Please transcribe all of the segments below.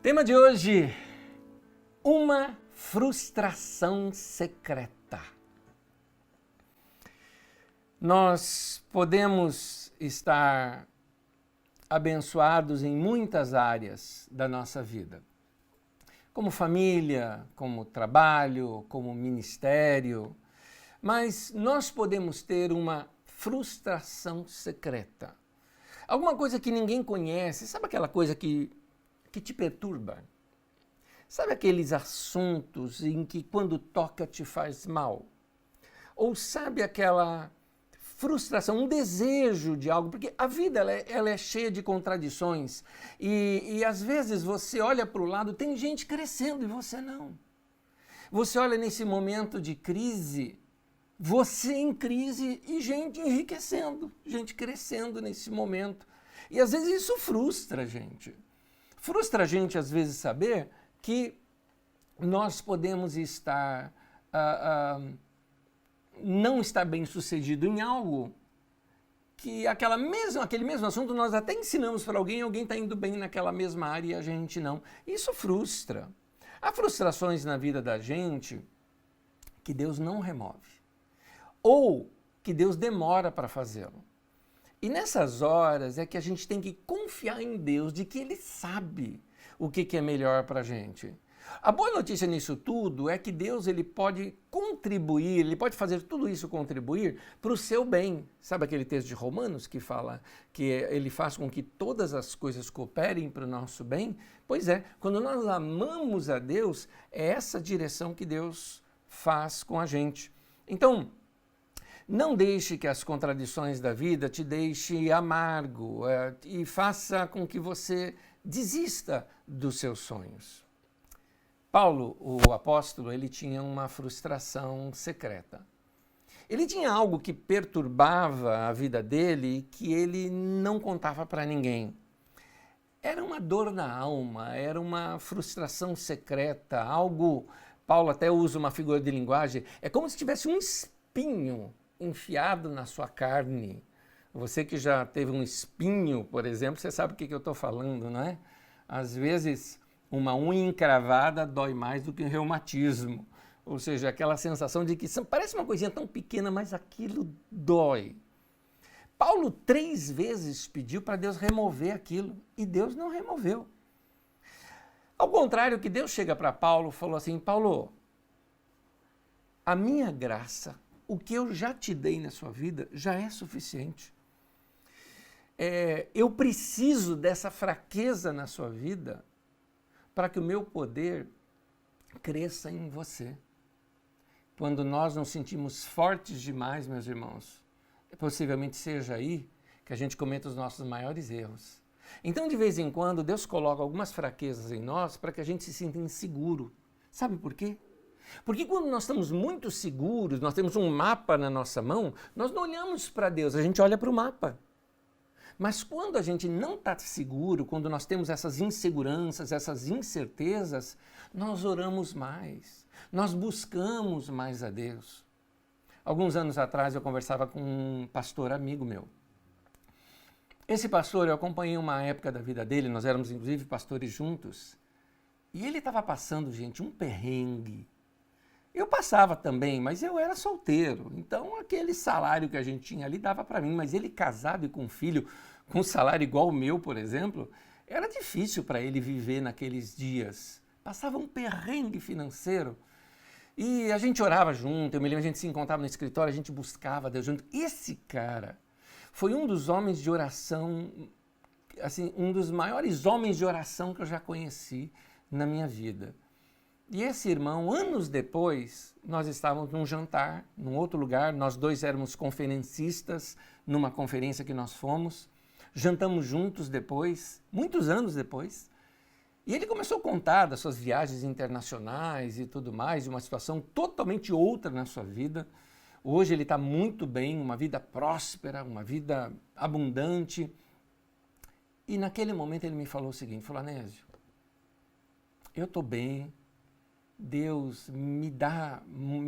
Tema de hoje, uma frustração secreta. Nós podemos estar abençoados em muitas áreas da nossa vida, como família, como trabalho, como ministério, mas nós podemos ter uma frustração secreta. Alguma coisa que ninguém conhece, sabe aquela coisa que te perturba? Sabe aqueles assuntos em que quando toca te faz mal? Ou sabe aquela frustração, um desejo de algo? Porque a vida ela é cheia de contradições e às vezes você olha para o lado, tem gente crescendo e você não. Você olha nesse momento de crise, você em crise e gente enriquecendo, gente crescendo nesse momento. E às vezes isso frustra a gente. Frustra a gente, às vezes, saber que nós podemos estar, não estar bem sucedido em algo que aquele mesmo assunto nós até ensinamos para alguém, alguém está indo bem naquela mesma área e a gente não. Isso frustra. Há frustrações na vida da gente que Deus não remove, ou que Deus demora para fazê-lo. E nessas horas é que a gente tem que confiar em Deus, de que Ele sabe o que é melhor para a gente. A boa notícia nisso tudo é que Deus ele pode contribuir, Ele pode fazer tudo isso contribuir para o seu bem. Sabe aquele texto de Romanos que fala que Ele faz com que todas as coisas cooperem para o nosso bem? Pois é, quando nós amamos a Deus, é essa direção que Deus faz com a gente. Então, não deixe que as contradições da vida te deixe amargo e faça com que você desista dos seus sonhos. Paulo, o apóstolo, ele tinha uma frustração secreta. Ele tinha algo que perturbava a vida dele e que ele não contava para ninguém. Era uma dor na alma, era uma frustração secreta, algo... Paulo até usa uma figura de linguagem, é como se tivesse um espinho enfiado na sua carne. Você que já teve um espinho, por exemplo, você sabe o que eu estou falando, não é? Às vezes, uma unha encravada dói mais do que um reumatismo. Ou seja, aquela sensação de que parece uma coisinha tão pequena, mas aquilo dói. Paulo 3 vezes pediu para Deus remover aquilo e Deus não removeu. Ao contrário, que Deus chega para Paulo e falou assim: Paulo, a minha graça, o que eu já te dei na sua vida já é suficiente. Eu preciso dessa fraqueza na sua vida para que o meu poder cresça em você. Quando nós nos sentimos fortes demais, meus irmãos, possivelmente seja aí que a gente cometa os nossos maiores erros. Então, de vez em quando, Deus coloca algumas fraquezas em nós para que a gente se sinta inseguro. Sabe por quê? Porque quando nós estamos muito seguros, nós temos um mapa na nossa mão, nós não olhamos para Deus, a gente olha para o mapa. Mas quando a gente não está seguro, quando nós temos essas inseguranças, essas incertezas, nós oramos mais, nós buscamos mais a Deus. Alguns anos atrás eu conversava com um pastor amigo meu. Esse pastor, eu acompanhei uma época da vida dele, nós éramos inclusive pastores juntos, e ele estava passando, gente, um perrengue. Eu passava também, mas eu era solteiro, então aquele salário que a gente tinha ali dava para mim, mas ele casado e com um filho, com um salário igual o meu, por exemplo, era difícil para ele viver naqueles dias. Passava um perrengue financeiro e a gente orava junto, eu me lembro, a gente se encontrava no escritório, a gente buscava Deus junto. Esse cara foi um dos homens de oração, assim, um dos maiores homens de oração que eu já conheci na minha vida. E esse irmão, anos depois, nós estávamos num jantar, num outro lugar, nós dois éramos conferencistas numa conferência que nós fomos, jantamos juntos depois, muitos anos depois, e ele começou a contar das suas viagens internacionais e tudo mais, uma situação totalmente outra na sua vida. Hoje ele está muito bem, uma vida próspera, uma vida abundante. E naquele momento ele me falou o seguinte, falou: Anésio, eu estou bem, Deus me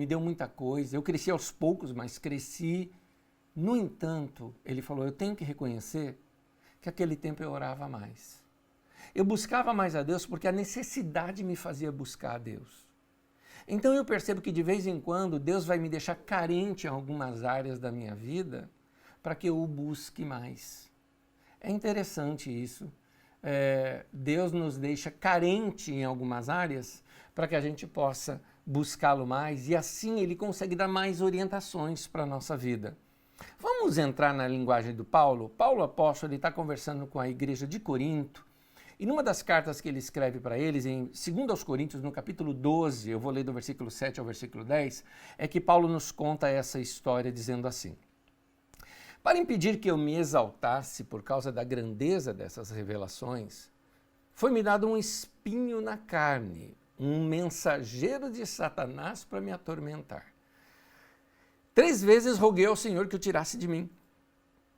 deu muita coisa, eu cresci aos poucos, mas cresci. No entanto, ele falou, eu tenho que reconhecer que aquele tempo eu orava mais. Eu buscava mais a Deus porque a necessidade me fazia buscar a Deus. Então eu percebo que de vez em quando Deus vai me deixar carente em algumas áreas da minha vida para que eu o busque mais. É interessante isso. Deus nos deixa carente em algumas áreas para que a gente possa buscá-lo mais e assim ele consegue dar mais orientações para a nossa vida. Vamos entrar na linguagem do Paulo? Paulo apóstolo está conversando com a igreja de Corinto e numa das cartas que ele escreve para eles, em 2 aos Coríntios, no capítulo 12, eu vou ler do versículo 7 ao versículo 10, é que Paulo nos conta essa história dizendo assim: para impedir que eu me exaltasse por causa da grandeza dessas revelações, foi-me dado um espinho na carne, um mensageiro de Satanás para me atormentar. 3 vezes roguei ao Senhor que o tirasse de mim,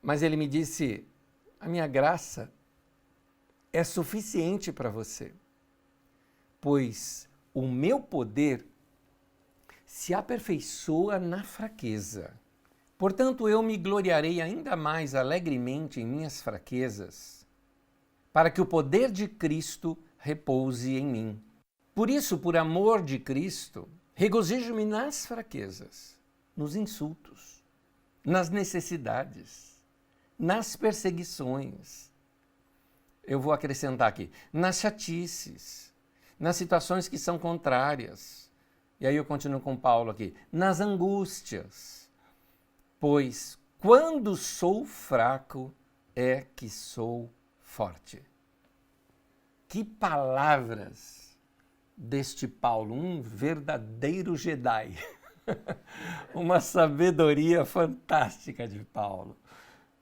mas ele me disse: a minha graça é suficiente para você, pois o meu poder se aperfeiçoa na fraqueza. Portanto, eu me gloriarei ainda mais alegremente em minhas fraquezas, para que o poder de Cristo repouse em mim. Por isso, por amor de Cristo, regozijo-me nas fraquezas, nos insultos, nas necessidades, nas perseguições. Eu vou acrescentar aqui, nas chatices, nas situações que são contrárias. E aí eu continuo com Paulo aqui, nas angústias. Pois quando sou fraco é que sou forte. Que palavras deste Paulo, um verdadeiro Jedi. Uma sabedoria fantástica de Paulo.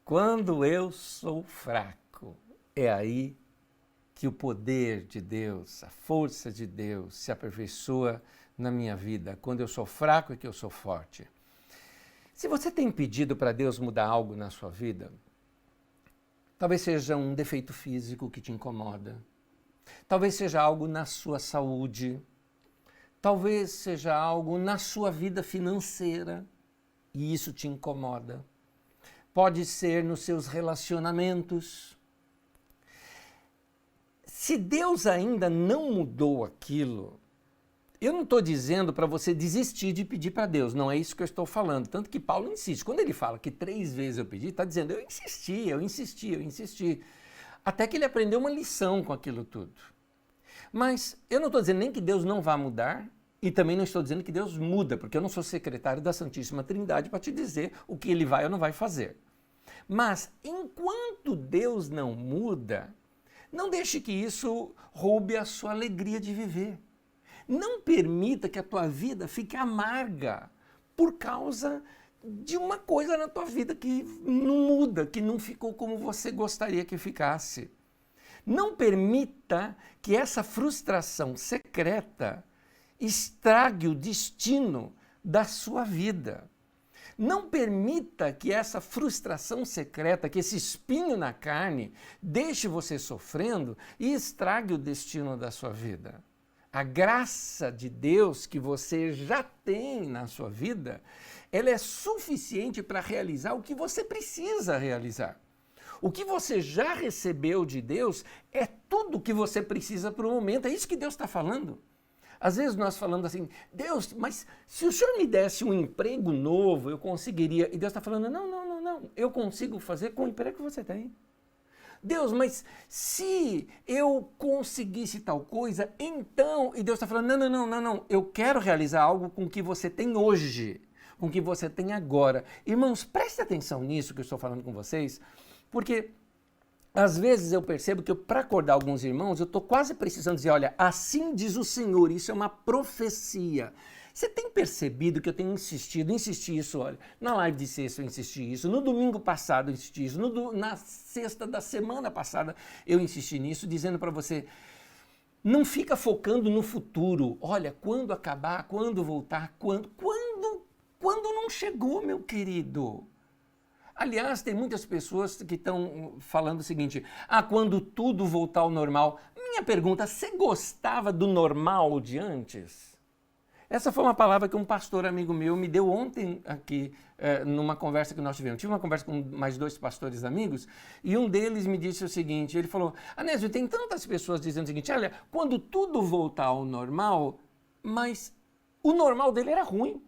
Quando eu sou fraco, é aí que o poder de Deus, a força de Deus se aperfeiçoa na minha vida. Quando eu sou fraco é que eu sou forte. Se você tem pedido para Deus mudar algo na sua vida, talvez seja um defeito físico que te incomoda, talvez seja algo na sua saúde, talvez seja algo na sua vida financeira e isso te incomoda. Pode ser nos seus relacionamentos. Se Deus ainda não mudou aquilo, eu não estou dizendo para você desistir de pedir para Deus, não é isso que eu estou falando. Tanto que Paulo insiste. Quando ele fala que 3 vezes eu pedi, está dizendo eu insisti. Até que ele aprendeu uma lição com aquilo tudo. Mas eu não estou dizendo nem que Deus não vá mudar e também não estou dizendo que Deus muda, porque eu não sou secretário da Santíssima Trindade para te dizer o que ele vai ou não vai fazer. Mas enquanto Deus não muda, não deixe que isso roube a sua alegria de viver. Não permita que a tua vida fique amarga por causa de uma coisa na tua vida que não muda, que não ficou como você gostaria que ficasse. Não permita que essa frustração secreta estrague o destino da sua vida. Não permita que essa frustração secreta, que esse espinho na carne, deixe você sofrendo e estrague o destino da sua vida. A graça de Deus que você já tem na sua vida, ela é suficiente para realizar o que você precisa realizar. O que você já recebeu de Deus é tudo o que você precisa para o momento. É isso que Deus está falando. Às vezes nós falamos assim, Deus, mas se o Senhor me desse um emprego novo, eu conseguiria. E Deus está falando, não, eu consigo fazer com o emprego que você tem. Deus, mas se eu conseguisse tal coisa, então... E Deus está falando, não, eu quero realizar algo com o que você tem hoje, com o que você tem agora. Irmãos, preste atenção nisso que eu estou falando com vocês, porque às vezes eu percebo que para acordar alguns irmãos, eu estou quase precisando dizer, olha, assim diz o Senhor, isso é uma profecia. Você tem percebido que eu tenho insisti isso, olha, na live de sexta eu insisti isso, no domingo passado eu insisti isso, na sexta da semana passada eu insisti nisso, dizendo para você, não fica focando no futuro, olha, quando acabar, quando voltar, quando não chegou, meu querido. Aliás, tem muitas pessoas que estão falando o seguinte, quando tudo voltar ao normal. Minha pergunta, você gostava do normal de antes? Essa foi uma palavra que um pastor amigo meu me deu ontem aqui, numa conversa que nós tivemos. Tive uma conversa com mais 2 pastores amigos e um deles me disse o seguinte, ele falou, Anésio, tem tantas pessoas dizendo o seguinte, olha, quando tudo voltar ao normal, mas o normal dele era ruim.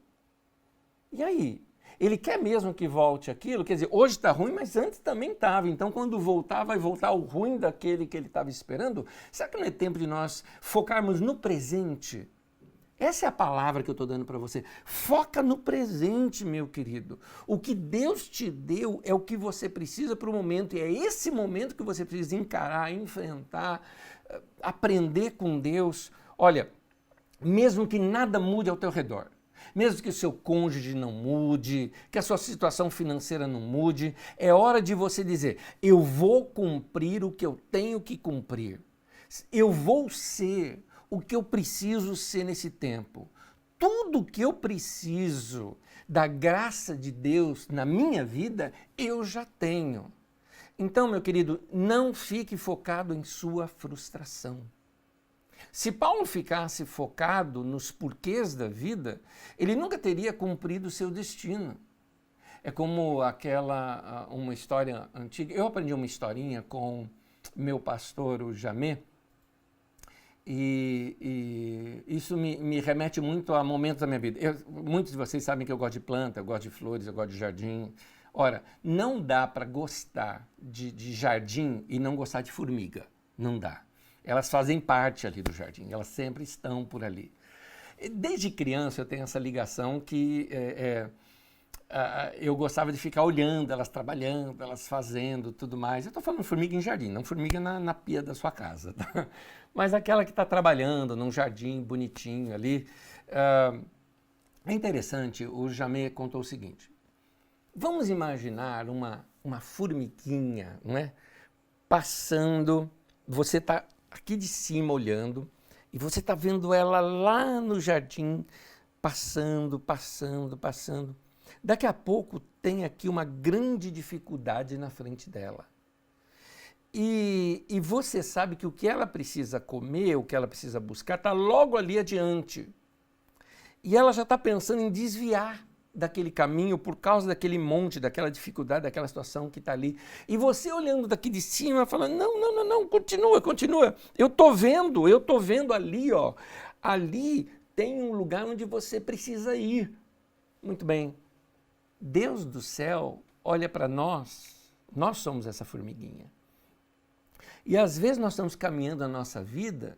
E aí? Ele quer mesmo que volte aquilo? Quer dizer, hoje está ruim, mas antes também estava. Então, quando voltar, vai voltar o ruim daquele que ele estava esperando? Será que não é tempo de nós focarmos no presente? Essa é a palavra que eu estou dando para você. Foca no presente, meu querido. O que Deus te deu é o que você precisa para o momento. E é esse momento que você precisa encarar, enfrentar, aprender com Deus. Olha, mesmo que nada mude ao teu redor, mesmo que o seu cônjuge não mude, que a sua situação financeira não mude, é hora de você dizer, eu vou cumprir o que eu tenho que cumprir. Eu vou ser o que eu preciso ser nesse tempo. Tudo que eu preciso da graça de Deus na minha vida, eu já tenho. Então, meu querido, não fique focado em sua frustração. Se Paulo ficasse focado nos porquês da vida, ele nunca teria cumprido o seu destino. É como uma história antiga. Eu aprendi uma historinha com meu pastor, o Jamé, e isso me remete muito a momentos da minha vida. Muitos de vocês sabem que eu gosto de planta, eu gosto de flores, eu gosto de jardim. Ora, não dá para gostar de jardim e não gostar de formiga. Não dá. Elas fazem parte ali do jardim, elas sempre estão por ali. Desde criança eu tenho essa ligação que eu gostava de ficar olhando elas trabalhando, elas fazendo, tudo mais. Eu estou falando formiga em jardim, não formiga na pia da sua casa, tá? Mas aquela que está trabalhando num jardim bonitinho ali. É interessante, o Jamé contou o seguinte, vamos imaginar uma formiguinha, não é? Passando, você está aqui de cima olhando e você está vendo ela lá no jardim passando, passando, passando. Daqui a pouco tem aqui uma grande dificuldade na frente dela. E você sabe que o que ela precisa comer, o que ela precisa buscar, está logo ali adiante. E ela já está pensando em desviar daquele caminho por causa daquele monte, daquela dificuldade, daquela situação que está ali. E você olhando daqui de cima, falando, não, continua. Eu estou vendo ali, ó. Ali tem um lugar onde você precisa ir. Muito bem. Deus do céu olha para nós somos essa formiguinha. E às vezes nós estamos caminhando a nossa vida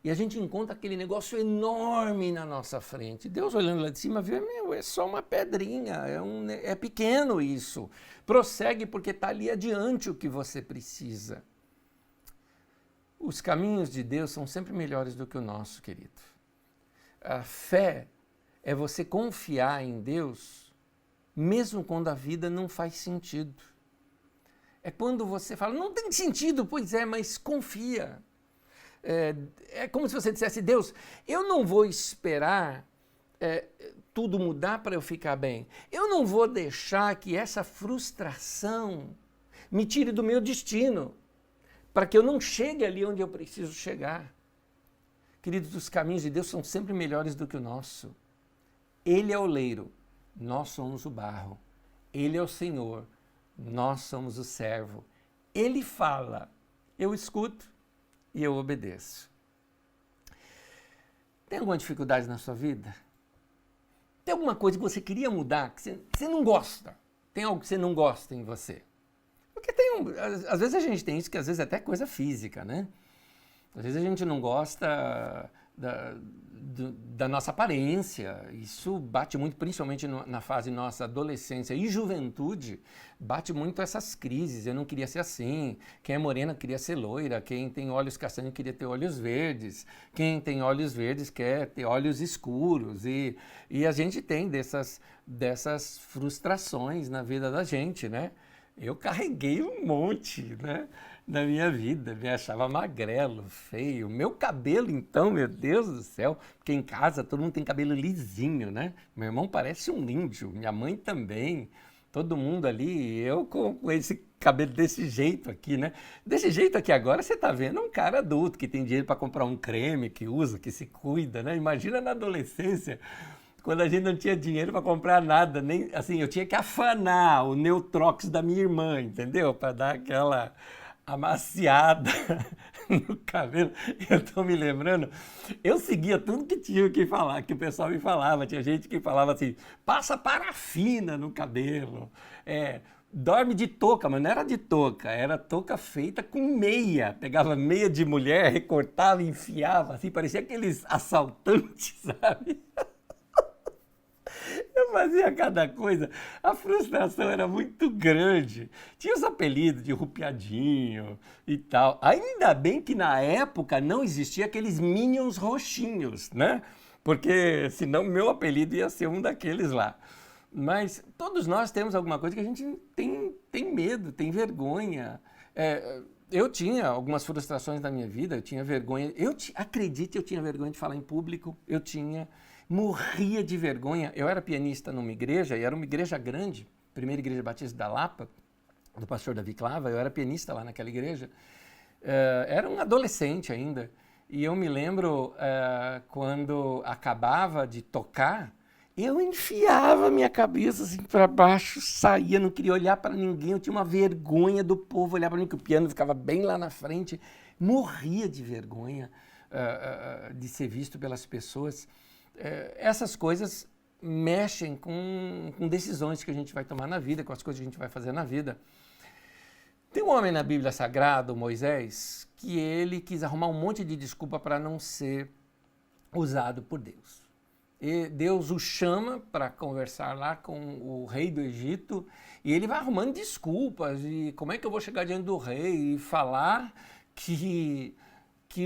e a gente encontra aquele negócio enorme na nossa frente. Deus olhando lá de cima vê, é só uma pedrinha, é pequeno isso. Prossegue porque está ali adiante o que você precisa. Os caminhos de Deus são sempre melhores do que o nosso, querido. A fé é você confiar em Deus mesmo quando a vida não faz sentido. É quando você fala, não tem sentido, pois é, mas confia. É como se você dissesse, Deus, eu não vou esperar tudo mudar para eu ficar bem. Eu não vou deixar que essa frustração me tire do meu destino, para que eu não chegue ali onde eu preciso chegar. Queridos, os caminhos de Deus são sempre melhores do que o nosso. Ele é o oleiro, nós somos o barro. Ele é o Senhor, nós somos o servo. Ele fala, eu escuto e eu obedeço. Tem alguma dificuldade na sua vida? Tem alguma coisa que você queria mudar, que você não gosta? Tem algo que você não gosta em você? Porque às vezes a gente tem isso, que às vezes é até coisa física, né? Às vezes a gente não gosta da nossa aparência. Isso bate muito, principalmente na fase nossa adolescência e juventude, bate muito essas crises. Eu não queria ser assim. Quem é morena queria ser loira. Quem tem olhos castanhos queria ter olhos verdes. Quem tem olhos verdes quer ter olhos escuros. E a gente tem dessas frustrações na vida da gente, né? Eu carreguei um monte, né, na minha vida, me achava magrelo, feio. Meu cabelo, então, meu Deus do céu, porque em casa todo mundo tem cabelo lisinho, né? Meu irmão parece um índio, minha mãe também. Todo mundo ali, eu com esse cabelo desse jeito aqui, né? Desse jeito aqui agora você tá vendo um cara adulto que tem dinheiro para comprar um creme, que usa, que se cuida, né? Imagina na adolescência, quando a gente não tinha dinheiro para comprar nada, nem assim, eu tinha que afanar o Neutrox da minha irmã, entendeu? Para dar aquela amaciada no cabelo. Eu tô me lembrando, eu seguia tudo que tinha que falar, que o pessoal me falava. Tinha gente que falava assim, passa parafina no cabelo, dorme de touca, mas não era de touca, era touca feita com meia. Pegava meia de mulher, recortava, enfiava, assim, parecia aqueles assaltantes, sabe? Eu fazia cada coisa, a frustração era muito grande. Tinha os apelidos de rupiadinho e tal. Ainda bem que na época não existia aqueles Minions roxinhos, né? Porque senão meu apelido ia ser um daqueles lá. Mas todos nós temos alguma coisa que a gente tem medo, tem vergonha. Eu tinha algumas frustrações na minha vida, eu tinha vergonha. Acredite, eu tinha vergonha de falar em público, eu tinha. Morria de vergonha. Eu era pianista numa igreja, e era uma igreja grande, primeira igreja batista da Lapa, do pastor Davi Clava. Eu era pianista lá naquela igreja. Era um adolescente ainda. E eu me lembro quando acabava de tocar, eu enfiava minha cabeça assim para baixo, saía, não queria olhar para ninguém. Eu tinha uma vergonha do povo olhar para mim, que o piano ficava bem lá na frente. Morria de vergonha de ser visto pelas pessoas. Essas coisas mexem com decisões que a gente vai tomar na vida, com as coisas que a gente vai fazer na vida. Tem um homem na Bíblia Sagrada, Moisés, que ele quis arrumar um monte de desculpa para não ser usado por Deus. E Deus o chama para conversar lá com o rei do Egito e ele vai arrumando desculpas. E como é que eu vou chegar diante do rei e falar que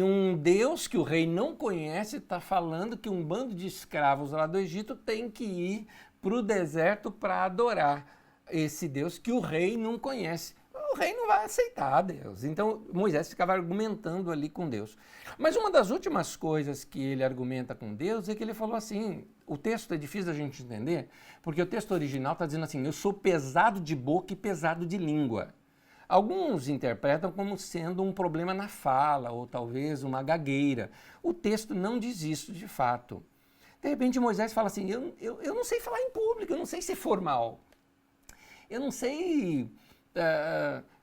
um Deus que o rei não conhece está falando que um bando de escravos lá do Egito tem que ir para o deserto para adorar esse Deus que o rei não conhece. O rei não vai aceitar Deus. Então Moisés ficava argumentando ali com Deus. Mas uma das últimas coisas que ele argumenta com Deus é que ele falou assim, o texto é difícil da gente entender, porque o texto original está dizendo assim, eu sou pesado de boca e pesado de língua. Alguns interpretam como sendo um problema na fala, ou talvez uma gagueira. O texto não diz isso de fato. De repente Moisés fala assim, eu não sei falar em público, eu não sei ser formal. Eu não sei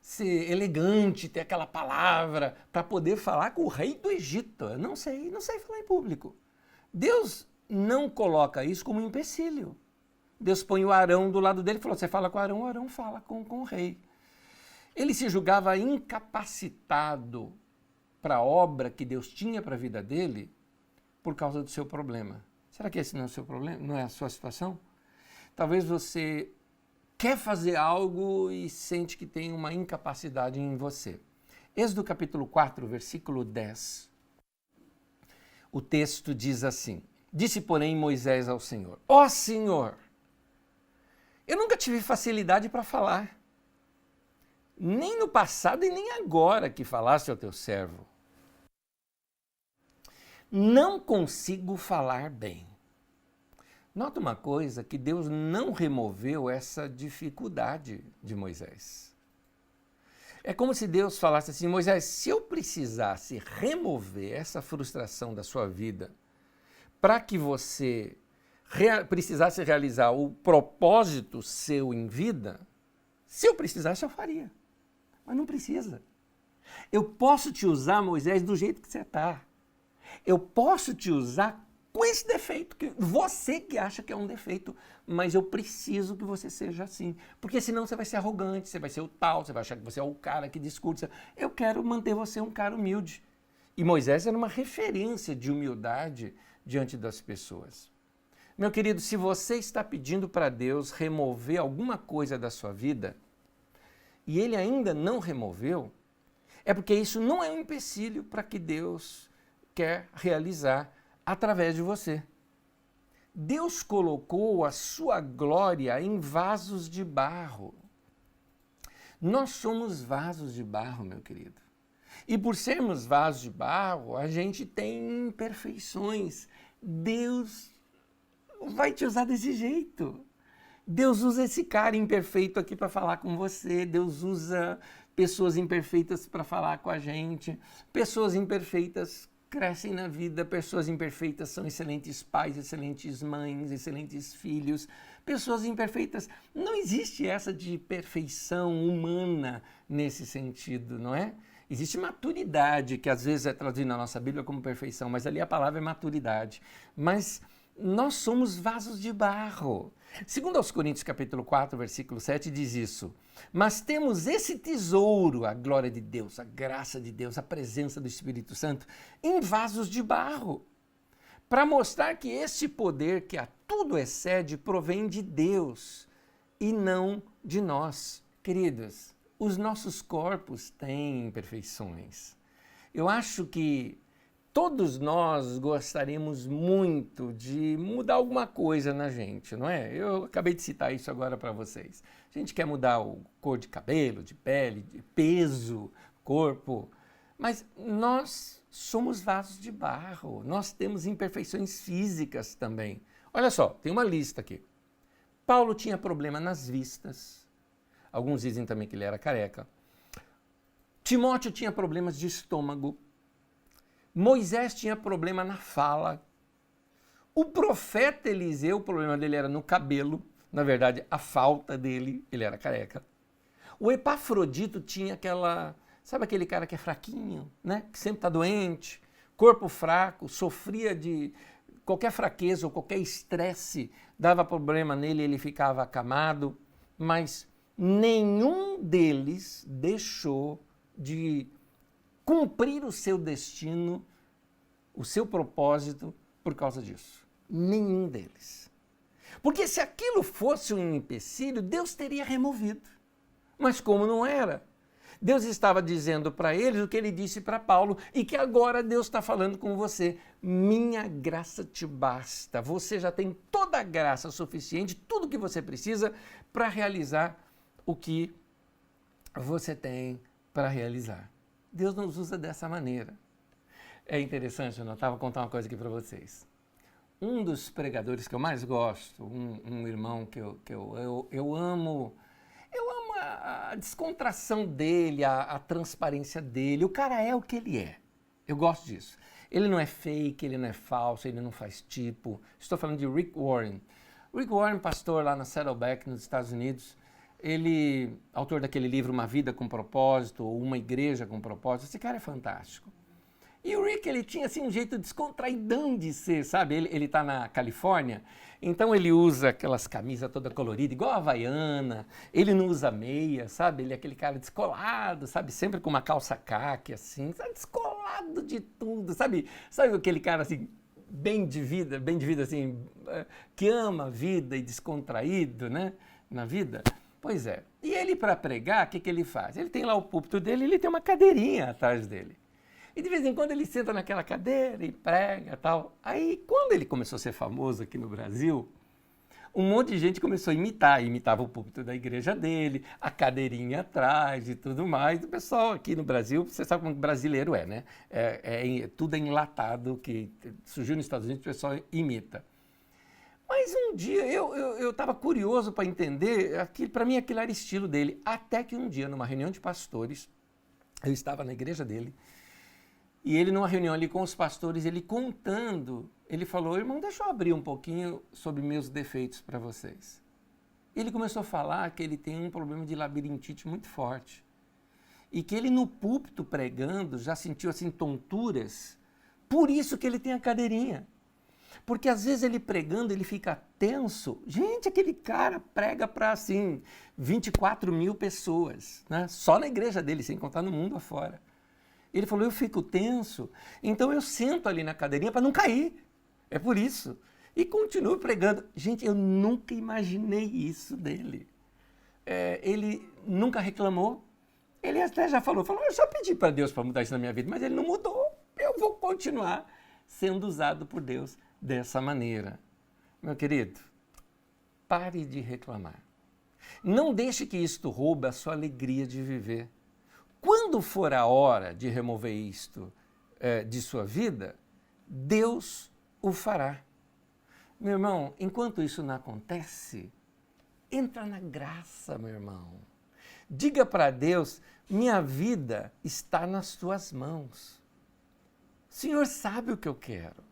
ser elegante, ter aquela palavra para poder falar com o rei do Egito. Eu não sei falar em público. Deus não coloca isso como um empecilho. Deus põe o Arão do lado dele e falou, você fala com o Arão fala com o rei. Ele se julgava incapacitado para a obra que Deus tinha para a vida dele por causa do seu problema. Será que esse não é o seu problema? Não é a sua situação? Talvez você quer fazer algo e sente que tem uma incapacidade em você. Êxodo capítulo 4, versículo 10. O texto diz assim, disse porém Moisés ao Senhor, ó Senhor, eu nunca tive facilidade para falar, nem no passado e nem agora que falaste ao teu servo. Não consigo falar bem. Nota uma coisa, que Deus não removeu essa dificuldade de Moisés. É como se Deus falasse assim, Moisés, se eu precisasse remover essa frustração da sua vida para que você precisasse realizar o propósito seu em vida, se eu precisasse eu faria. Mas não precisa. Eu posso te usar, Moisés, do jeito que você está. Eu posso te usar com esse defeito, que você que acha que é um defeito, mas eu preciso que você seja assim. Porque senão você vai ser arrogante, você vai ser o tal, você vai achar que você é o cara que discute. Eu quero manter você um cara humilde. E Moisés era uma referência de humildade diante das pessoas. Meu querido, se você está pedindo para Deus remover alguma coisa da sua vida, e Ele ainda não removeu, é porque isso não é um empecilho para que Deus quer realizar através de você. Deus colocou a sua glória em vasos de barro. Nós somos vasos de barro, meu querido. E por sermos vasos de barro, a gente tem imperfeições. Deus vai te usar desse jeito. Deus usa esse cara imperfeito aqui para falar com você. Deus usa pessoas imperfeitas para falar com a gente. Pessoas imperfeitas crescem na vida. Pessoas imperfeitas são excelentes pais, excelentes mães, excelentes filhos. Pessoas imperfeitas, não existe essa de perfeição humana nesse sentido, não é? Existe maturidade, que às vezes é traduzida na nossa Bíblia como perfeição, mas ali a palavra é maturidade. Mas nós somos vasos de barro. Segundo aos Coríntios capítulo 4, versículo 7, diz isso. Mas temos esse tesouro, a glória de Deus, a graça de Deus, a presença do Espírito Santo, em vasos de barro, para mostrar que esse poder que a tudo excede provém de Deus e não de nós. Queridos, os nossos corpos têm imperfeições. Eu acho que todos nós gostaríamos muito de mudar alguma coisa na gente, não é? Eu acabei de citar isso agora para vocês. A gente quer mudar a cor de cabelo, de pele, de peso, corpo, mas nós somos vasos de barro, nós temos imperfeições físicas também. Olha só, tem uma lista aqui. Paulo tinha problema nas vistas, alguns dizem também que ele era careca. Timóteo tinha problemas de estômago. Moisés tinha problema na fala. O profeta Eliseu, o problema dele era no cabelo. Na verdade, a falta dele, ele era careca. O Epafrodito tinha sabe aquele cara que é fraquinho, né? Que sempre está doente, corpo fraco, sofria de qualquer fraqueza ou qualquer estresse, dava problema nele, ele ficava acamado. Mas nenhum deles deixou de cumprir o seu destino, o seu propósito por causa disso. Nenhum deles. Porque se aquilo fosse um empecilho, Deus teria removido. Mas como não era, Deus estava dizendo para eles o que ele disse para Paulo e que agora Deus está falando com você. Minha graça te basta. Você já tem toda a graça suficiente, tudo que você precisa para realizar o que você tem para realizar. Deus nos usa dessa maneira. É interessante, eu estava contar uma coisa aqui para vocês. Um dos pregadores que eu mais gosto, um irmão que eu amo a descontração dele, a transparência dele. O cara é o que ele é. Eu gosto disso. Ele não é fake, ele não é falso, ele não faz tipo. Estou falando de Rick Warren. Rick Warren, pastor lá na Saddleback, nos Estados Unidos, ele, autor daquele livro Uma Vida com Propósito, ou Uma Igreja com Propósito, esse cara é fantástico. E o Rick, ele tinha assim um jeito descontraidão de ser, sabe? Ele tá na Califórnia, então ele usa aquelas camisas toda colorida, igual a Havaiana, ele não usa meia, sabe? Ele é aquele cara descolado, sabe? Sempre com uma calça caque, assim, sabe? Descolado de tudo, sabe? Sabe aquele cara assim, bem de vida assim, que ama a vida e descontraído, né? Na vida. Pois é. E ele, para pregar, o que ele faz? Ele tem lá o púlpito dele, ele tem uma cadeirinha atrás dele. E de vez em quando ele senta naquela cadeira e prega e tal. Aí, quando ele começou a ser famoso aqui no Brasil, um monte de gente começou a imitava o púlpito da igreja dele, a cadeirinha atrás e tudo mais. O pessoal aqui no Brasil, você sabe como brasileiro é, né? Tudo é enlatado, que surgiu nos Estados Unidos, o pessoal imita. Mas um dia eu estava curioso para entender, para mim aquilo era estilo dele, até que um dia, numa reunião de pastores, eu estava na igreja dele, e ele, numa reunião ali com os pastores, ele contando, ele falou, irmão, deixa eu abrir um pouquinho sobre meus defeitos para vocês. Ele começou a falar que ele tem um problema de labirintite muito forte, e que ele no púlpito pregando já sentiu assim tonturas, por isso que ele tem a cadeirinha. Porque às vezes ele pregando, ele fica tenso. Gente, aquele cara prega para assim 24 mil pessoas, né? Só na igreja dele, sem contar no mundo afora. Ele falou, eu fico tenso, então eu sento ali na cadeirinha para não cair. É por isso. E continuo pregando. Gente, eu nunca imaginei isso dele. Ele nunca reclamou. Ele até já falou, eu já pedi para Deus para mudar isso na minha vida, mas ele não mudou. Eu vou continuar sendo usado por Deus dessa maneira. Meu querido, pare de reclamar. Não deixe que isto roube a sua alegria de viver. Quando for a hora de remover isto de sua vida, Deus o fará. Meu irmão, enquanto isso não acontece, Entra na graça, meu irmão. Diga para Deus, minha vida está nas tuas mãos. O Senhor sabe o que eu quero.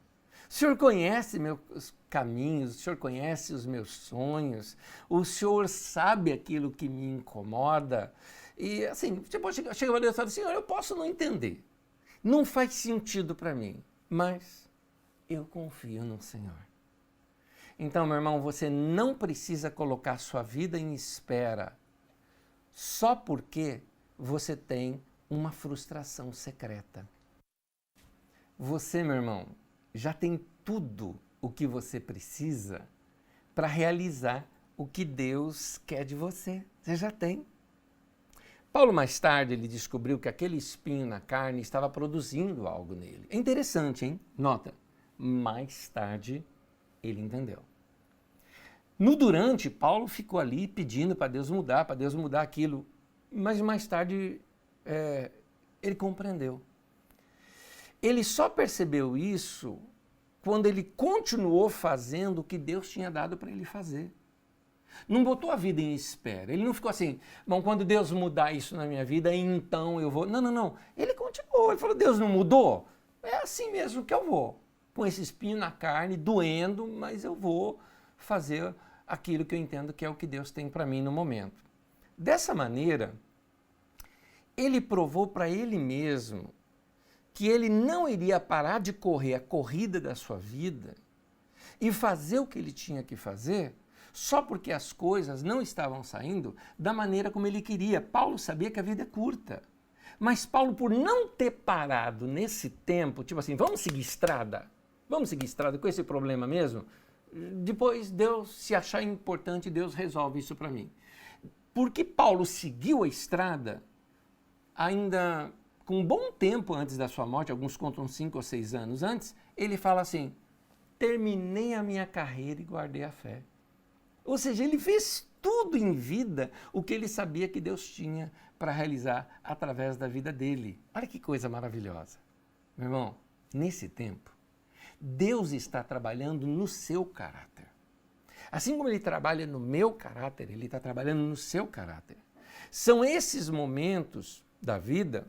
O Senhor conhece meus caminhos, o Senhor conhece os meus sonhos, o Senhor sabe aquilo que me incomoda. E assim, você pode chegar para Deus e falar, Senhor, eu posso não entender. Não faz sentido para mim, mas eu confio no Senhor. Então, meu irmão, você não precisa colocar sua vida em espera só porque você tem uma frustração secreta. Você, meu irmão, já tem tudo o que você precisa para realizar o que Deus quer de você. Você já tem. Paulo, mais tarde, ele descobriu que aquele espinho na carne estava produzindo algo nele. É interessante, hein? Nota, mais tarde ele entendeu. No durante, Paulo ficou ali pedindo para Deus mudar aquilo. Mas mais tarde ele compreendeu. Ele só percebeu isso quando ele continuou fazendo o que Deus tinha dado para ele fazer. Não botou a vida em espera. Ele não ficou assim, bom, quando Deus mudar isso na minha vida, então eu vou. Não. Ele continuou. Ele falou, Deus não mudou? É assim mesmo que eu vou. Com esse espinho na carne, doendo, mas eu vou fazer aquilo que eu entendo que é o que Deus tem para mim no momento. Dessa maneira, ele provou para ele mesmo que ele não iria parar de correr a corrida da sua vida e fazer o que ele tinha que fazer só porque as coisas não estavam saindo da maneira como ele queria. Paulo sabia que a vida é curta. Mas Paulo, por não ter parado nesse tempo, tipo assim, vamos seguir estrada com esse problema mesmo? Depois Deus, se achar importante, Deus resolve isso para mim. Porque Paulo seguiu a estrada, ainda com um bom tempo antes da sua morte, alguns contam 5 ou 6 anos antes, ele fala assim, terminei a minha carreira e guardei a fé. Ou seja, ele fez tudo em vida o que ele sabia que Deus tinha para realizar através da vida dele. Olha que coisa maravilhosa. Meu irmão, nesse tempo, Deus está trabalhando no seu caráter. Assim como ele trabalha no meu caráter, ele está trabalhando no seu caráter. São esses momentos da vida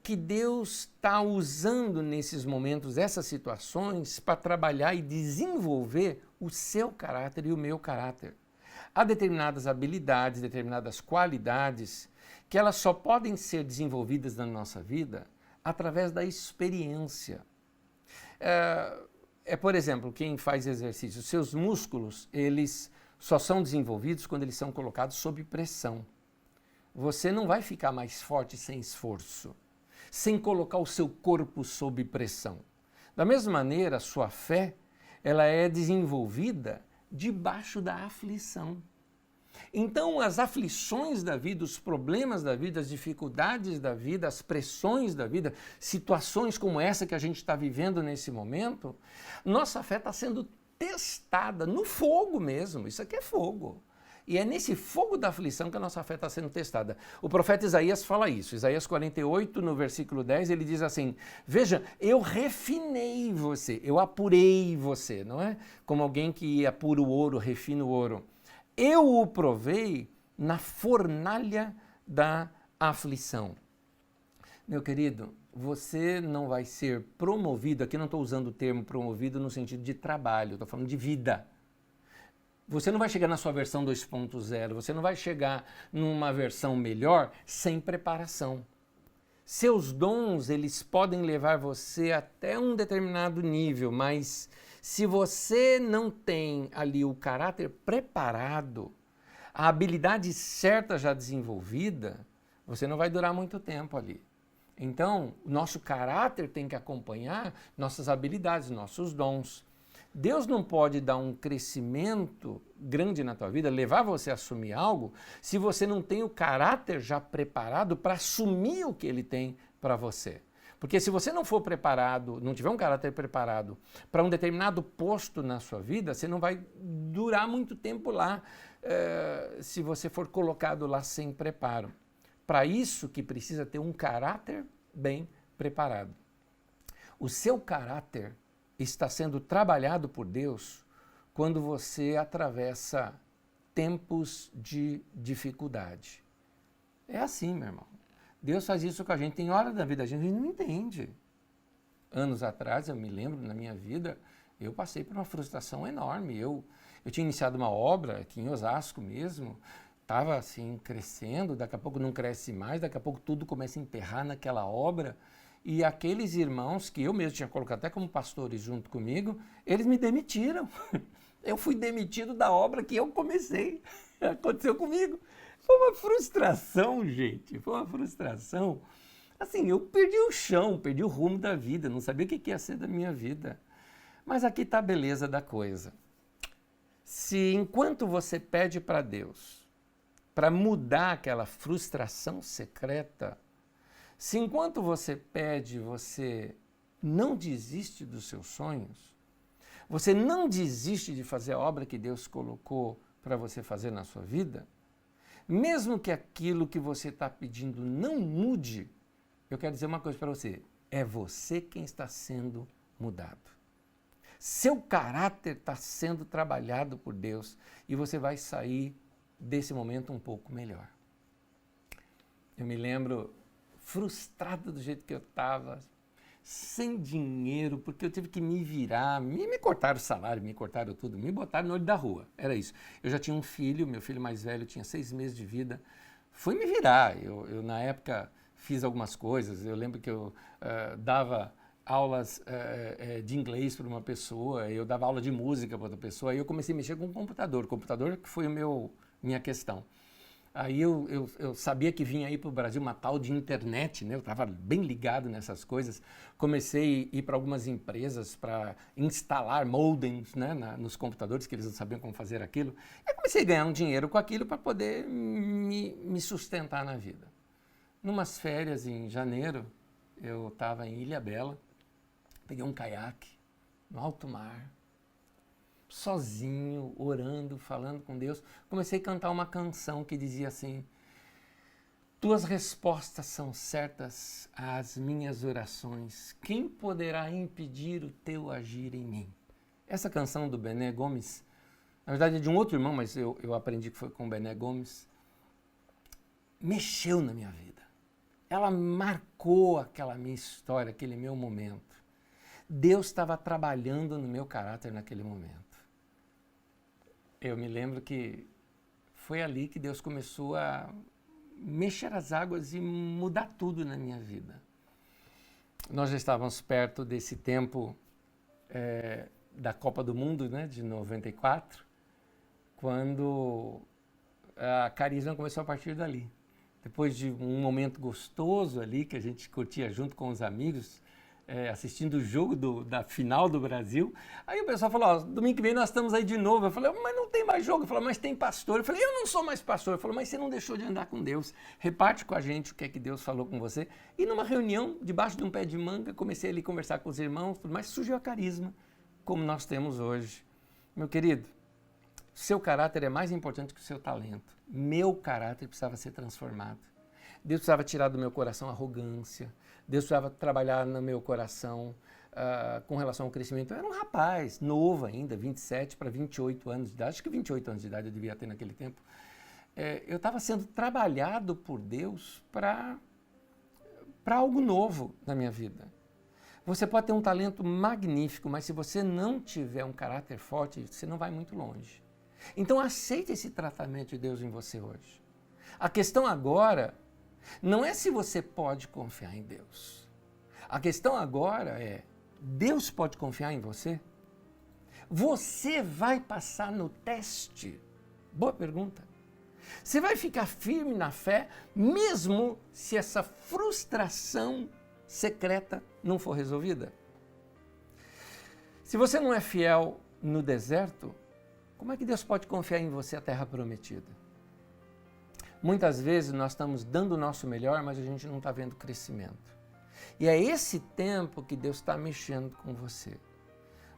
que Deus está usando nesses momentos, essas situações, para trabalhar e desenvolver o seu caráter e o meu caráter. Há determinadas habilidades, determinadas qualidades que elas só podem ser desenvolvidas na nossa vida através da experiência. Por exemplo, quem faz exercício, seus músculos, eles só são desenvolvidos quando eles são colocados sob pressão. Você não vai ficar mais forte sem esforço, sem colocar o seu corpo sob pressão. Da mesma maneira, a sua fé, ela é desenvolvida debaixo da aflição. Então, as aflições da vida, os problemas da vida, as dificuldades da vida, as pressões da vida, situações como essa que a gente está vivendo nesse momento, nossa fé está sendo testada no fogo mesmo. Isso aqui é fogo. E é nesse fogo da aflição que a nossa fé está sendo testada. O profeta Isaías fala isso. Isaías 48, no versículo 10, ele diz assim, veja, eu refinei você, eu apurei você, não é? Como alguém que apura o ouro, refina o ouro. Eu o provei na fornalha da aflição. Meu querido, você não vai ser promovido, aqui não estou usando o termo promovido no sentido de trabalho, estou falando de vida. Você não vai chegar na sua versão 2.0, você não vai chegar numa versão melhor sem preparação. Seus dons, eles podem levar você até um determinado nível, mas se você não tem ali o caráter preparado, a habilidade certa já desenvolvida, você não vai durar muito tempo ali. Então, nosso caráter tem que acompanhar nossas habilidades, nossos dons. Deus não pode dar um crescimento grande na tua vida, levar você a assumir algo, se você não tem o caráter já preparado para assumir o que Ele tem para você. Porque se você não for preparado, não tiver um caráter preparado para um determinado posto na sua vida, você não vai durar muito tempo lá se você for colocado lá sem preparo. Para isso que precisa ter um caráter bem preparado. O seu caráter está sendo trabalhado por Deus quando você atravessa tempos de dificuldade. É assim, meu irmão. Deus faz isso com a gente. Tem hora da vida a gente não entende. Anos atrás, eu me lembro, na minha vida, eu passei por uma frustração enorme. Eu tinha iniciado uma obra aqui em Osasco mesmo, estava assim crescendo, daqui a pouco não cresce mais, daqui a pouco tudo começa a emperrar naquela obra. E aqueles irmãos que eu mesmo tinha colocado até como pastores junto comigo, eles me demitiram. Eu fui demitido da obra que eu comecei. Aconteceu comigo. Foi uma frustração, gente. Foi uma frustração. Assim, eu perdi o chão, perdi o rumo da vida, não sabia o que ia ser da minha vida. Mas aqui está a beleza da coisa. Se enquanto você pede para Deus, para mudar aquela frustração secreta, se enquanto você pede, você não desiste dos seus sonhos, você não desiste de fazer a obra que Deus colocou para você fazer na sua vida, mesmo que aquilo que você está pedindo não mude, eu quero dizer uma coisa para você, é você quem está sendo mudado. Seu caráter está sendo trabalhado por Deus e você vai sair desse momento um pouco melhor. Eu me lembro frustrado do jeito que eu estava, sem dinheiro, porque eu tive que me virar, me cortaram o salário, me cortaram tudo, me botaram no olho da rua, era isso. Eu já tinha um filho, meu filho mais velho tinha 6 meses de vida, fui me virar, eu na época fiz algumas coisas, eu lembro que eu dava aulas de inglês para uma pessoa, eu dava aula de música para outra pessoa, aí eu comecei a mexer com o computador que foi minha questão. Aí eu sabia que vinha aí para o Brasil uma tal de internet, né? Eu estava bem ligado nessas coisas. Comecei a ir para algumas empresas para instalar modems, né, nos computadores, que eles não sabiam como fazer aquilo. E comecei a ganhar um dinheiro com aquilo para poder me sustentar na vida. Numas férias em janeiro, eu estava em Ilhabela, peguei um caiaque no alto mar, sozinho, orando, falando com Deus, comecei a cantar uma canção que dizia assim: tuas respostas são certas às minhas orações, quem poderá impedir o teu agir em mim? Essa canção do Bené Gomes, na verdade é de um outro irmão, mas eu aprendi que foi com o Bené Gomes, mexeu na minha vida. Ela marcou aquela minha história, aquele meu momento. Deus estava trabalhando no meu caráter naquele momento. Eu me lembro que foi ali que Deus começou a mexer as águas e mudar tudo na minha vida. Nós já estávamos perto desse tempo da Copa do Mundo, né, de 94, quando a Carisma começou a partir dali. Depois de um momento gostoso ali, que a gente curtia junto com os amigos, assistindo o jogo da final do Brasil. Aí o pessoal falou, domingo que vem nós estamos aí de novo. Eu falei, mas não tem mais jogo. Eu falei, mas tem pastor. Eu falei, eu não sou mais pastor. Eu falei, mas você não deixou de andar com Deus. Reparte com a gente o que é que Deus falou com você. E numa reunião, debaixo de um pé de manga, comecei ali a conversar com os irmãos, tudo mais, surgiu a Carisma, como nós temos hoje. Meu querido, seu caráter é mais importante que o seu talento. Meu caráter precisava ser transformado. Deus precisava tirar do meu coração a arrogância. Deus precisava trabalhar no meu coração com relação ao crescimento. Eu era um rapaz, novo ainda, 27 para 28 anos de idade. Acho que 28 anos de idade eu devia ter naquele tempo. Eu estava sendo trabalhado por Deus para algo novo na minha vida. Você pode ter um talento magnífico, mas se você não tiver um caráter forte, você não vai muito longe. Então aceite esse tratamento de Deus em você hoje. A questão agora não é se você pode confiar em Deus. A questão agora é, Deus pode confiar em você? Você vai passar no teste? Boa pergunta. Você vai ficar firme na fé, mesmo se essa frustração secreta não for resolvida? Se você não é fiel no deserto, como é que Deus pode confiar em você a terra prometida? Muitas vezes nós estamos dando o nosso melhor, mas a gente não está vendo crescimento. E é esse tempo que Deus está mexendo com você.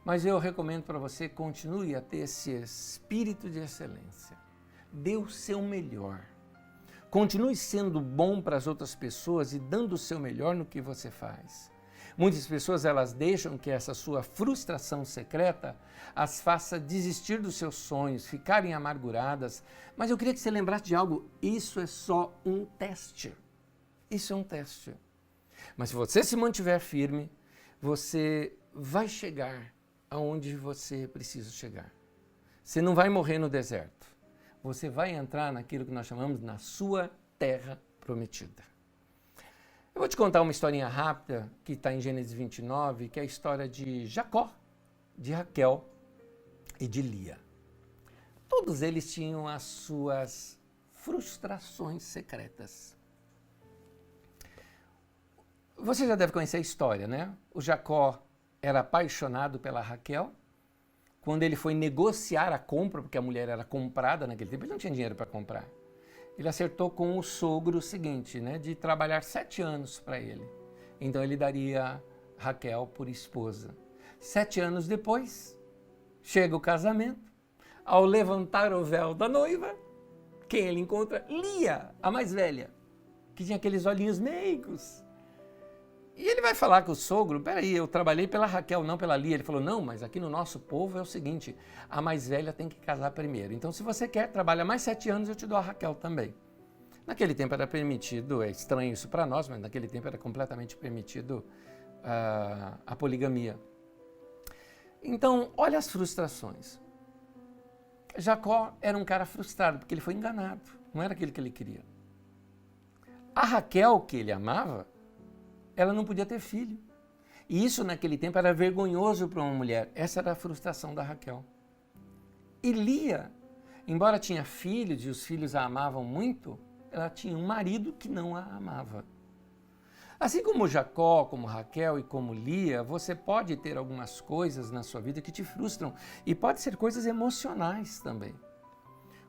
Mas eu recomendo para você, continue a ter esse espírito de excelência. Dê o seu melhor. Continue sendo bom para as outras pessoas e dando o seu melhor no que você faz. Muitas pessoas, elas deixam que essa sua frustração secreta as faça desistir dos seus sonhos, ficarem amarguradas. Mas eu queria que você lembrasse de algo, isso é só um teste. Isso é um teste. Mas se você se mantiver firme, você vai chegar aonde você precisa chegar. Você não vai morrer no deserto. Você vai entrar naquilo que nós chamamos na sua terra prometida. Eu vou te contar uma historinha rápida que está em Gênesis 29, que é a história de Jacó, de Raquel e de Lia. Todos eles tinham as suas frustrações secretas. Você já deve conhecer a história, né? O Jacó era apaixonado pela Raquel. Quando ele foi negociar a compra, porque a mulher era comprada naquele tempo, ele não tinha dinheiro para comprar. Ele acertou com o sogro o seguinte, né, de trabalhar 7 anos para ele. Então ele daria Raquel por esposa. 7 anos depois, chega o casamento. Ao levantar o véu da noiva, quem ele encontra? Lia, a mais velha, que tinha aqueles olhinhos meigos. E ele vai falar com o sogro, peraí, eu trabalhei pela Raquel, não pela Lia. Ele falou, não, mas aqui no nosso povo é o seguinte, a mais velha tem que casar primeiro. Então, se você quer, trabalha mais 7 anos, eu te dou a Raquel também. Naquele tempo era permitido, é estranho isso para nós, mas naquele tempo era completamente permitido a poligamia. Então, olha as frustrações. Jacó era um cara frustrado, porque ele foi enganado, não era aquilo que ele queria. A Raquel, que ele amava, ela não podia ter filho. E isso naquele tempo era vergonhoso para uma mulher. Essa era a frustração da Raquel. E Lia, embora tinha filhos e os filhos a amavam muito, ela tinha um marido que não a amava. Assim como Jacó, como Raquel e como Lia, você pode ter algumas coisas na sua vida que te frustram. E pode ser coisas emocionais também.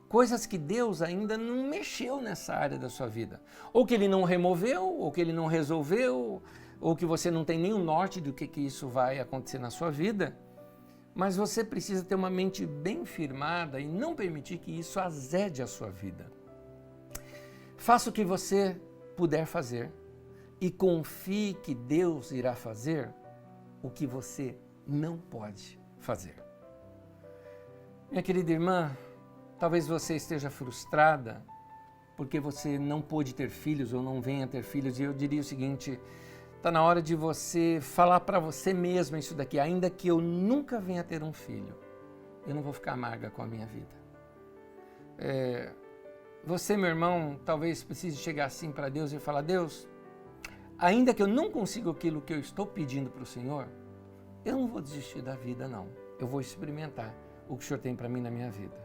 Coisas que Deus ainda não mexeu nessa área da sua vida. Ou que Ele não removeu, ou que Ele não resolveu, ou que você não tem nenhum norte do que isso vai acontecer na sua vida. Mas você precisa ter uma mente bem firmada e não permitir que isso azede a sua vida. Faça o que você puder fazer e confie que Deus irá fazer o que você não pode fazer. Minha querida irmã, talvez você esteja frustrada porque você não pôde ter filhos ou não venha ter filhos. E eu diria o seguinte, está na hora de você falar para você mesma isso daqui. Ainda que eu nunca venha ter um filho, eu não vou ficar amarga com a minha vida. Você, meu irmão, talvez precise chegar assim para Deus e falar, Deus, ainda que eu não consiga aquilo que eu estou pedindo para o Senhor, eu não vou desistir da vida, não. Eu vou experimentar o que o Senhor tem para mim na minha vida.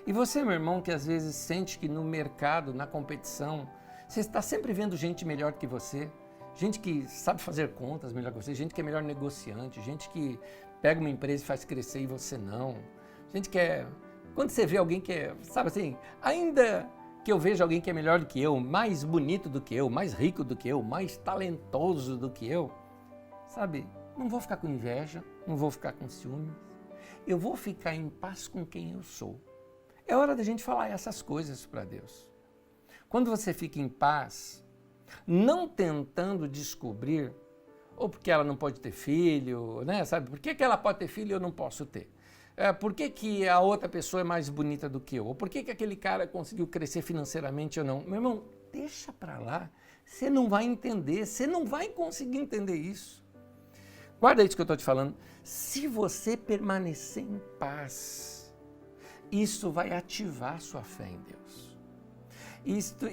E você, meu irmão, que às vezes sente que no mercado, na competição, você está sempre vendo gente melhor que você, gente que sabe fazer contas melhor que você, gente que é melhor negociante, gente que pega uma empresa e faz crescer e você não. Gente que é... Quando você vê alguém que é, sabe assim, ainda que eu veja alguém que é melhor do que eu, mais bonito do que eu, mais rico do que eu, mais talentoso do que eu, sabe, não vou ficar com inveja, não vou ficar com ciúmes, eu vou ficar em paz com quem eu sou. É hora da gente falar essas coisas para Deus. Quando você fica em paz, não tentando descobrir, ou porque ela não pode ter filho, né? Sabe? Por que ela pode ter filho e eu não posso ter? Por que a outra pessoa é mais bonita do que eu? Ou por que aquele cara conseguiu crescer financeiramente ou não? Meu irmão, deixa para lá. Você não vai entender, você não vai conseguir entender isso. Guarda isso que eu estou te falando. Se você permanecer em paz, isso vai ativar sua fé em Deus.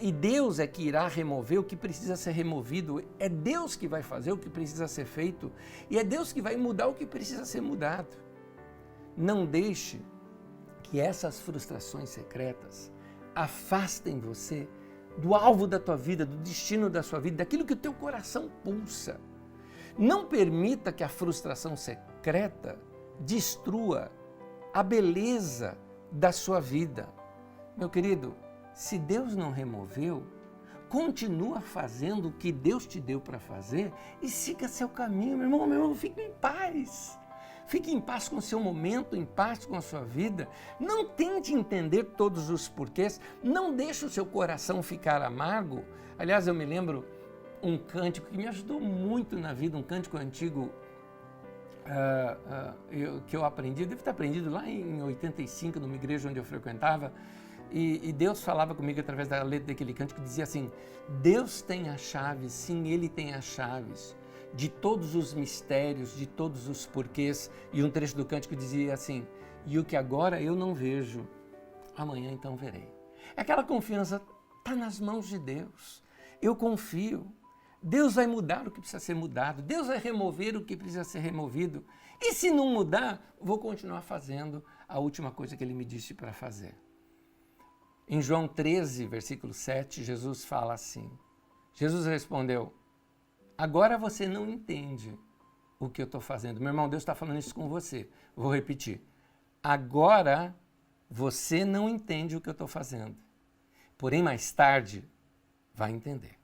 E Deus é que irá remover o que precisa ser removido. É Deus que vai fazer o que precisa ser feito. E é Deus que vai mudar o que precisa ser mudado. Não deixe que essas frustrações secretas afastem você do alvo da tua vida, do destino da sua vida, daquilo que o teu coração pulsa. Não permita que a frustração secreta destrua a beleza da sua vida. Meu querido, se Deus não removeu, continua fazendo o que Deus te deu para fazer e siga seu caminho. Meu irmão, fique em paz. Fique em paz com o seu momento, em paz com a sua vida. Não tente entender todos os porquês. Não deixe o seu coração ficar amargo. Aliás, eu me lembro um cântico que me ajudou muito na vida, um cântico antigo que eu aprendi, devo ter aprendido lá em 85, numa igreja onde eu frequentava, e Deus falava comigo através da letra daquele cântico, que dizia assim: Deus tem as chaves, sim, Ele tem as chaves de todos os mistérios, de todos os porquês. E um trecho do cântico dizia assim: e o que agora eu não vejo, amanhã então verei. Aquela confiança está nas mãos de Deus. Eu confio. Deus vai mudar o que precisa ser mudado. Deus vai remover o que precisa ser removido. E se não mudar, vou continuar fazendo a última coisa que Ele me disse para fazer. Em João 13, versículo 7, Jesus fala assim. Jesus respondeu: agora você não entende o que eu estou fazendo. Meu irmão, Deus está falando isso com você. Vou repetir. Agora você não entende o que eu estou fazendo. Porém, mais tarde, vai entender.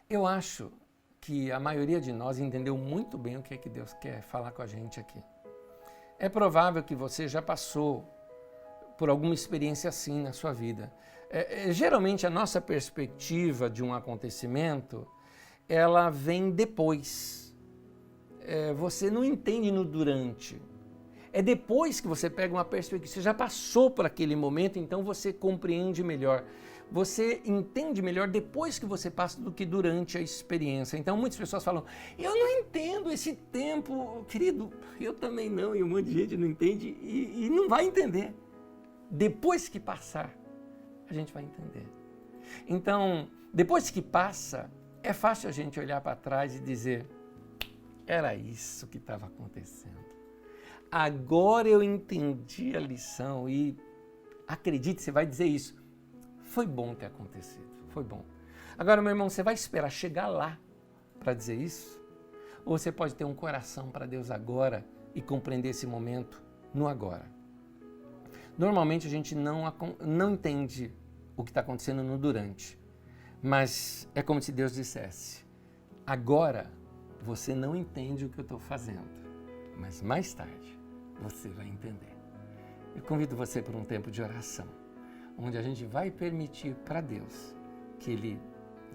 Eu acho que a maioria de nós entendeu muito bem o que é que Deus quer falar com a gente aqui. É provável que você já passou por alguma experiência assim na sua vida. Geralmente, a nossa perspectiva de um acontecimento, ela vem depois. Você não entende no durante. É depois que você pega uma perspectiva, você já passou por aquele momento, então você compreende melhor. Você entende melhor depois que você passa do que durante a experiência. Então muitas pessoas falam: eu não entendo esse tempo. Querido, eu também não, e um monte de gente não entende e não vai entender. Depois que passar, a gente vai entender. Então, depois que passa, é fácil a gente olhar para trás e dizer: era isso que estava acontecendo. Agora eu entendi a lição e acredite, você vai dizer isso. Foi bom ter acontecido, foi bom. Agora, meu irmão, você vai esperar chegar lá para dizer isso? Ou você pode ter um coração para Deus agora e compreender esse momento no agora? Normalmente a gente não entende o que está acontecendo no durante, mas é como se Deus dissesse: agora você não entende o que eu estou fazendo, mas mais tarde você vai entender. Eu convido você para um tempo de oração, onde a gente vai permitir para Deus que Ele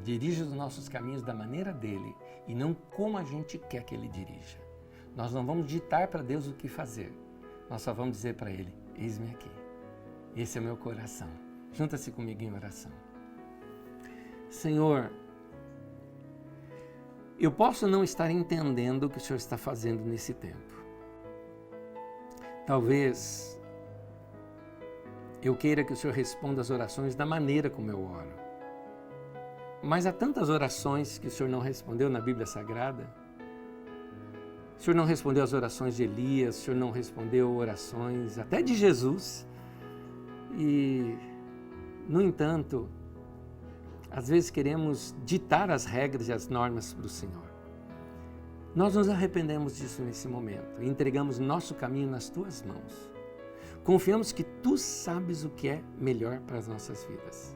dirija os nossos caminhos da maneira dEle e não como a gente quer que Ele dirija. Nós não vamos ditar para Deus o que fazer, nós só vamos dizer para Ele: eis-me aqui, esse é o meu coração. Junta-se comigo em oração. Senhor, eu posso não estar entendendo o que o Senhor está fazendo nesse tempo. Talvez eu queira que o Senhor responda as orações da maneira como eu oro. Mas há tantas orações que o Senhor não respondeu na Bíblia Sagrada. O Senhor não respondeu as orações de Elias, o Senhor não respondeu orações até de Jesus. E, no entanto, às vezes queremos ditar as regras e as normas para o Senhor. Nós nos arrependemos disso nesse momento e entregamos nosso caminho nas Tuas mãos. Confiamos que Tu sabes o que é melhor para as nossas vidas.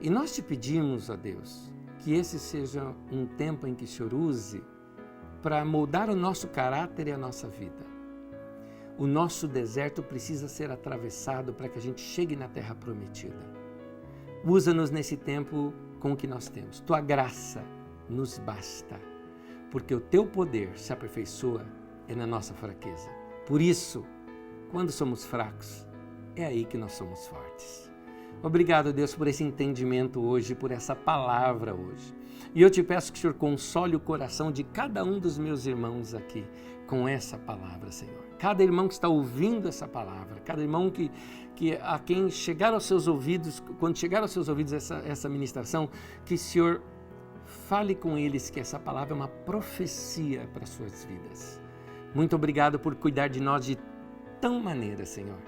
E nós te pedimos, ó Deus, que esse seja um tempo em que o Senhor use para moldar o nosso caráter e a nossa vida. O nosso deserto precisa ser atravessado para que a gente chegue na terra prometida. Usa-nos nesse tempo com o que nós temos. Tua graça nos basta, porque o Teu poder se aperfeiçoa na nossa fraqueza. Por isso, quando somos fracos, é aí que nós somos fortes. Obrigado, Deus, por esse entendimento hoje, por essa palavra hoje. E eu te peço que o Senhor console o coração de cada um dos meus irmãos aqui com essa palavra, Senhor. Cada irmão que está ouvindo essa palavra, cada irmão que a quem chegar aos seus ouvidos, quando chegar aos seus ouvidos essa ministração, que o Senhor fale com eles que essa palavra é uma profecia para as suas vidas. Muito obrigado por cuidar de nós de tão maneira, Senhor,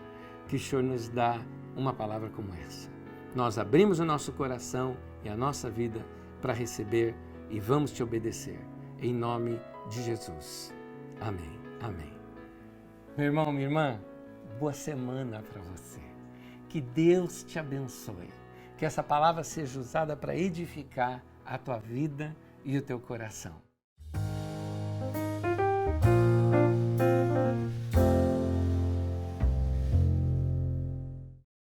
que o Senhor nos dá uma palavra como essa. Nós abrimos o nosso coração e a nossa vida para receber e vamos te obedecer. Em nome de Jesus. Amém. Amém. Meu irmão, minha irmã, boa semana para você. Que Deus te abençoe. Que essa palavra seja usada para edificar a tua vida e o teu coração.